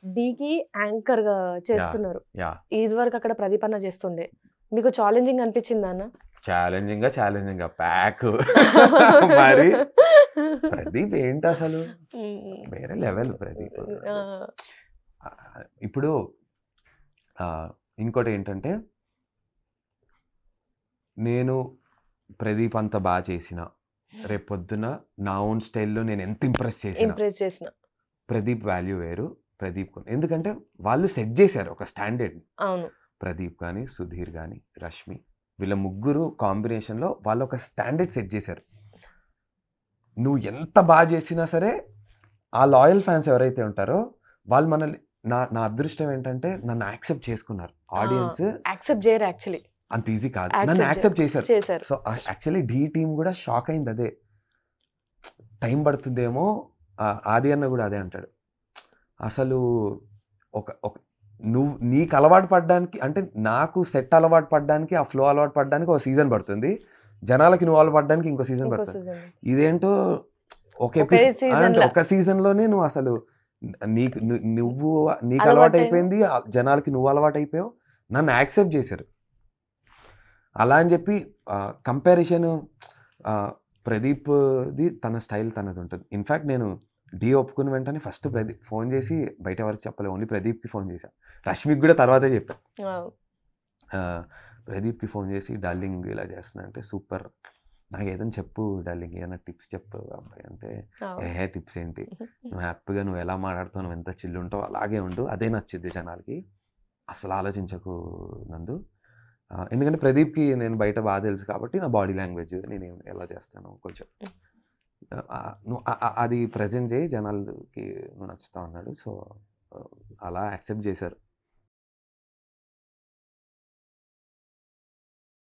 డీకి యాంకర్‌గా yeah! చేస్తున్నారు. Yeah! ఇదివరకు అక్కడ ప్రదీప్ అన్న చేస్తుండే. మీకు ఛాలెంజింగ్ అనిపించిందా అన్న? ఛాలెంజింగా ప్యాక్ మరి ప్రదీప్ ఏంటసలు? హ్మ్. వేరే లెవెల్ ప్రదీప్. ఆ! ఇప్పుడు ఇంకోటేంటంటే, నేను ప్రదీప్ అంత బా చేసినా, రేపొద్దున నా ఓన్ స్టైల్‌లో నేనెంత ఇంప్రెస్ చేసినా, ఇంప్రెస్ చేసిన. ప్రదీప్ వాల్యూ వేరు. ఎందుకంటే వాళ్ళు సెట్ చేశారు ఒక స్టాండర్డ్‌ని. అవును. ప్రదీప్ గాని, సుధీర్ గాని, రష్మి వీళ్ళ ముగ్గురు కాంబినేషన్‌లో వాళ్ళొక స్టాండర్డ్ సెట్ చేశారు. నువ్వు ఎంత బా చేసినా సరే, ఆ లాయల్ ఫ్యాన్స్ ఎవరైతే ఉంటారో వాళ్ళు మనల్ని నా అదృష్టం ఏంటంటే నన్ను యాక్సెప్ట్ చేసుకున్నారు. ఆడియన్స్ యాక్సెప్ట్ చేయరు యాక్చువల్లీ. అంత ఈజీ కాదు. నన్ను యాక్సెప్ట్ చేశారు. చేశారు. సో, యాక్చువల్లీ ఢీ టీమ్ కూడా షాక్ అయింది అదే. టైం పడుతుందేమో ఆది అన్న కూడా అదే అంటాడు. అసలు ఒక ఒక నువ్వు నీకు అలవాటు పడ్డానికి అంటే నాకు సెట్ అలవాటు పడ్డానికి, ఆ ఫ్లో అలవాటు పడ్డానికి ఒక సీజన్ పడుతుంది. జనాలకి నువ్వు అలవాటు పడ్డానికి ఇంకో సీజన్ ఇంకో పడుతుంది. సీజన్. ఇదేంటో ఒకే సీజన్‌లో ఒక సీజన్‌లోనే నువ్వు అసలు నీకు నువ్వు నీకు అలవాటైన అలవాటైపోయింది. జనాలకి నువ్వు అలవాటైపోయావు. నన్ను యాక్సెప్ట్ చేశారు. అలా అని చెప్పి కంపారిజన్ ప్రదీప్‌ది తన స్టైల్ తనది ఉంటుంది. ఇన్‌ఫాక్ట్ నేను ఢీ ఒప్పుకున్న వెంటనే ఫస్ట్ ఫోన్ చేసి బయట ఎవరికి చెప్పలే. ఓన్లీ ప్రదీప్‌కి ఫోన్ చేశా. రష్మికి కూడా తర్వాతే చెప్పా. ప్రదీప్‌కి ఫోన్ చేసి డార్లింగ్ ఇలా చేస్తున్నా అంటే, సూపర్ నాకు ఏదైనా చెప్పు డార్లింగ్, ఏదైనా టిప్స్ చెప్పు అబ్బాయి అంటే, ఏ టిప్స్ ఏంటి, నువ్వు హ్యాపీగా నువ్వు ఎలా మాట్లాడుతావు, నువ్వు ఎంత చిల్లు ఉంటావు అలాగే ఉండు, అదే నచ్చుద్ది జనాలకి, అసలు ఆలోచించకు నందు. ఎందుకంటే ప్రదీప్‌కి నేను బయట బాగా తెలుసు కాబట్టి నా బాడీ లాంగ్వేజ్ నేను ఎలా చేస్తాను కొంచెం నువ్వు అది ప్రెజెంట్ చేయి జనాలకి నువ్వు నచ్చుతావు అన్నాడు. సో అలా యాక్సెప్ట్ చేశారు.